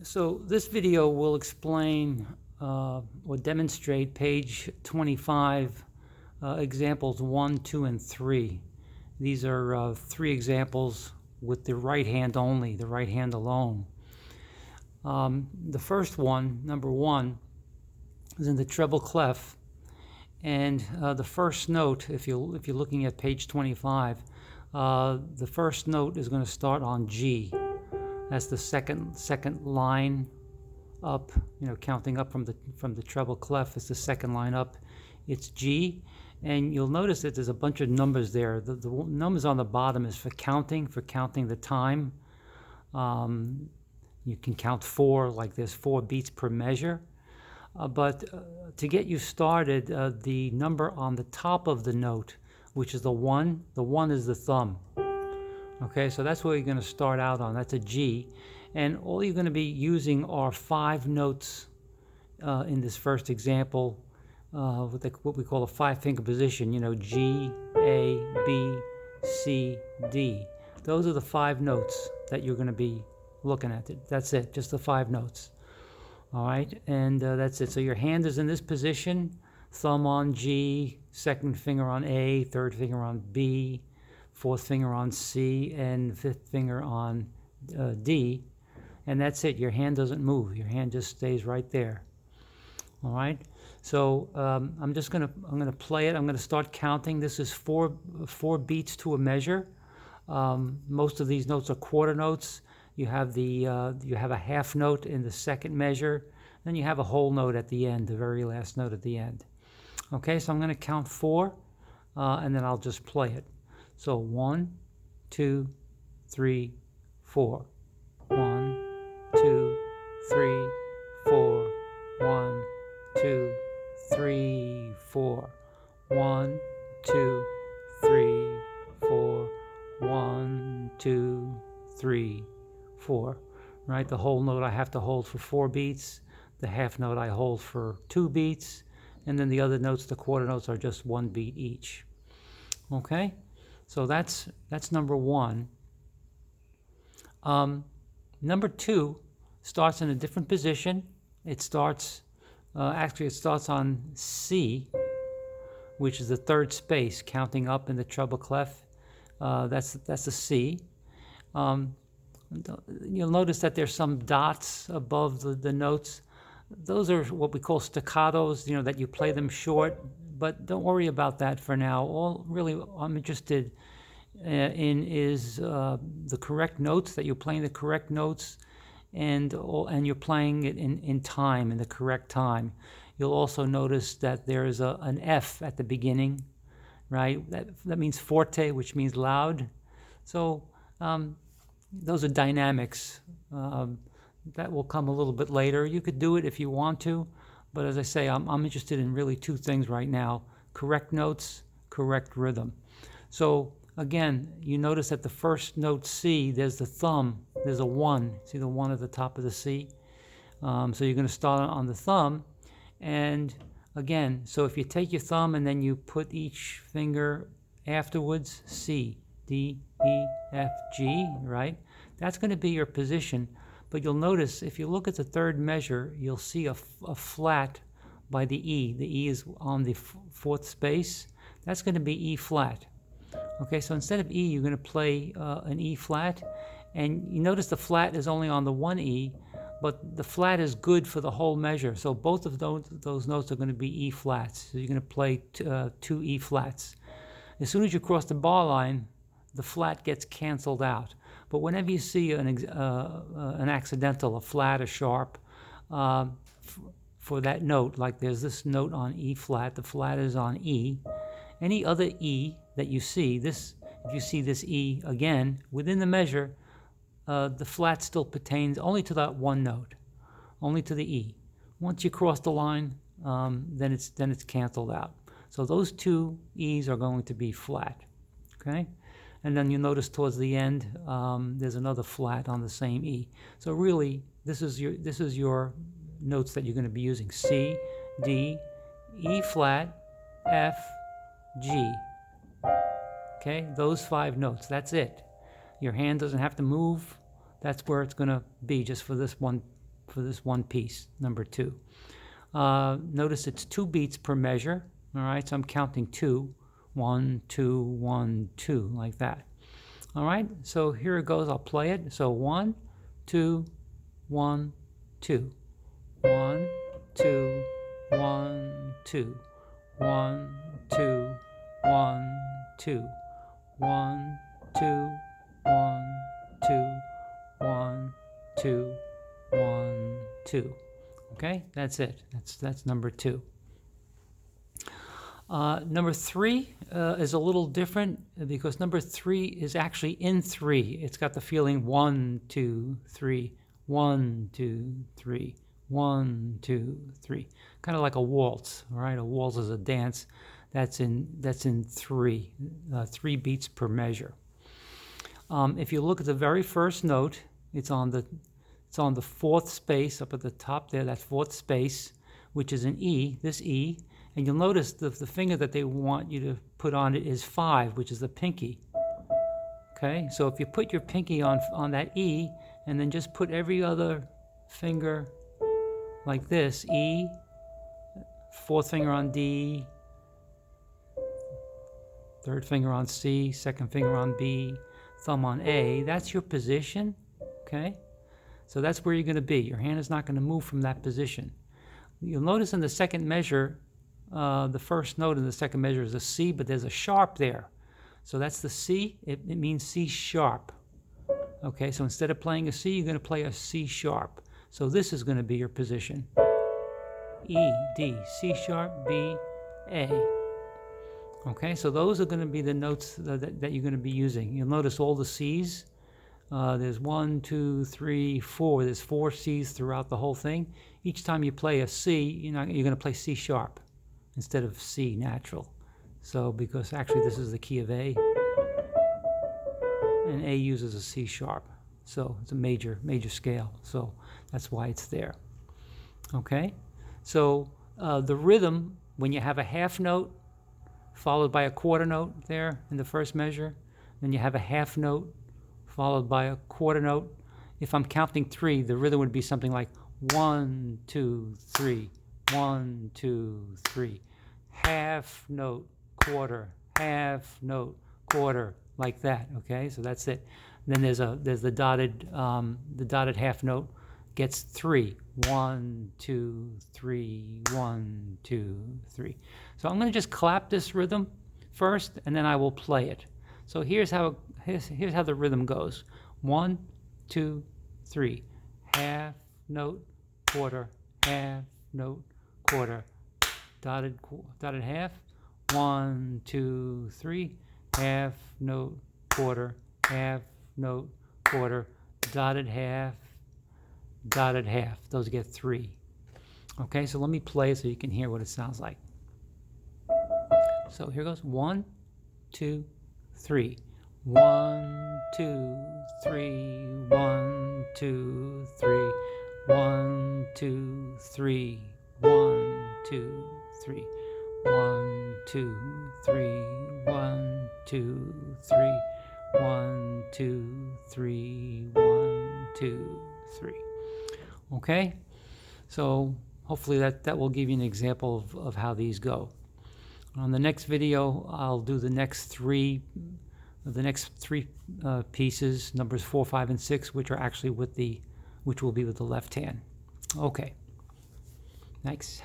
So this video will explain or demonstrate page 25, examples 1, 2, and 3. These are 3 examples with the right hand only, the right hand alone. The first one, number 1, is in the treble clef, and the first note, if you're looking at page 25, the first note is going to start on G. That's the second line up, counting up from the treble clef. It's the second line up. It's G, and you'll notice that there's a bunch of numbers there. The numbers on the bottom is for counting the time. You can count 4, like there's 4 beats per measure. But to get you started, the number on the top of the note, which is the 1 is the thumb. Okay, so that's what you're going to start out on. That's a G. And all you're going to be using are 5 notes in this first example, what we call a 5-finger position, G, A, B, C, D. Those are the 5 notes that you're going to be looking at. That's it, just the 5 notes. All right, and that's it. So your hand is in this position, thumb on G, second finger on A, third finger on B, fourth finger on C, and fifth finger on D, and that's it. Your hand doesn't move. Your hand just stays right there. All right. So I'm gonna play it. I'm gonna start counting. This is four beats to a measure. Most of these notes are quarter notes. You have a half note in the second measure, then you have a whole note at the end, the very last note at the end. Okay, so I'm going to count 4, and then I'll just play it. So 1, 2, 3, 4. 1, 2, 3, 4. 1, 2, 3, 4. 1, 2, 3, 4. 1, 2, 3, 4. Right, the whole note I have to hold for 4 beats. The half note I hold for 2 beats, and then the other notes, the quarter notes, are just 1 beat each. Okay, so that's number 1. Number 2 starts in a different position. It starts it starts on C, which is the third space, counting up in the treble clef. That's a C. You'll notice that there's some dots above the notes. Those are what we call staccatos, that you play them short, but don't worry about that for now. All really I'm interested in is the correct notes, that you're playing the correct notes, and you're playing it in time, in the correct time. You'll also notice that there is an F at the beginning, right? That means forte, which means loud. So those are dynamics. That will come a little bit later. You could do it if you want to, but as I say, I'm interested in really 2 things right now: correct notes, correct rhythm. So again, you notice that the first note C, there's the thumb, there's a 1. See the 1 at the top of the C? So you're going to start on the thumb, and again, so if you take your thumb and then you put each finger afterwards, C, D, E, F, G, right? That's going to be your position. But you'll notice, if you look at the third measure, you'll see a flat by the E. The E is on the 4th space. That's going to be E flat. Okay, so instead of E, you're going to play an E flat. And you notice the flat is only on the 1 E, but the flat is good for the whole measure. So both of those notes are going to be E flats. So you're going to play 2 E flats. As soon as you cross the bar line, the flat gets canceled out. But whenever you see an accidental, a flat, a sharp, for that note, like there's this note on E flat, the flat is on E. Any other E that you see, if you see this E again, within the measure, the flat still pertains only to that one note, only to the E. Once you cross the line, then it's canceled out. So those 2 E's are going to be flat, okay? And then you'll notice towards the end, there's another flat on the same E. So really, this is your notes that you're going to be using: C, D, E flat, F, G. Okay, those 5 notes. That's it. Your hand doesn't have to move. That's where it's going to be, just for this one for this one piece, number 2. Notice it's 2 beats per measure. All right, so I'm counting 2. 1, 2, 1, 2, like that. All right, so here it goes. I'll play it. So 1, 2, 1, 2. 1, 2, 1, 2. 1, 2, 1, 2. 1, 2, 1, 2. 1, 2, 1, 2. Okay, that's it. That's number 2. Number 3 is a little different because number 3 is actually in 3. It's got the feeling 1, 2, 3, 1, 2, 3, 1, 2, 3. Kind of like a waltz, all right? A waltz is a dance that's in 3, 3 beats per measure. If you look at the very first note, it's on the 4th space up at the top there, that 4th space, which is an E, this E. And you'll notice the finger that they want you to put on it is 5, which is the pinky. Okay, so if you put your pinky on that E, and then just put every other finger like this, E, 4th finger on D, 3rd finger on C, 2nd finger on B, thumb on A, that's your position, okay? So that's where you're going to be. Your hand is not going to move from that position. You'll notice in the second measure, the first note in the second measure is a C, but there's a sharp there. So that's the C. It means C sharp. Okay, so instead of playing a C, you're going to play a C sharp. So this is going to be your position. E, D, C sharp, B, A. Okay, so those are going to be the notes that you're going to be using. You'll notice all the C's. There's 1, 2, 3, 4. There's 4 C's throughout the whole thing. Each time you play a C, you're going to play C sharp instead of C natural. So because actually this is the key of A, and A uses a C sharp. So it's a major scale. So that's why it's there. Okay, so the rhythm, when you have a half note followed by a quarter note there in the first measure, then you have a half note followed by a quarter note. If I'm counting 3, the rhythm would be something like 1, 2, 3, 1, 2, 3. Half note, quarter, half note, quarter, like that. Okay, so that's it. Then there's the dotted half note gets 3. 1, 2, 3, 1, 2, 3. So I'm going to just clap this rhythm first, and then I will play it. So here's how the rhythm goes. 1, 2, 3. Half note, quarter, half note, quarter. Dotted half. 1, 2, 3. Half note, quarter, half note, quarter. Dotted half, dotted half. Those get 3. Okay, so let me play so you can hear what it sounds like. So here goes. 1, 2, 3. 1, 2, 3. 1, 2, 3. 1, 2, 3. 1, 2, 3. 1, 2, 3. 1, 2, 3. 1, 2, 3. 1, 2, 3. Okay, so hopefully that will give you an example of how these go. On the next video, I'll do the next three pieces, numbers 4, 5, and 6, which are actually which will be with the left hand. Okay, thanks.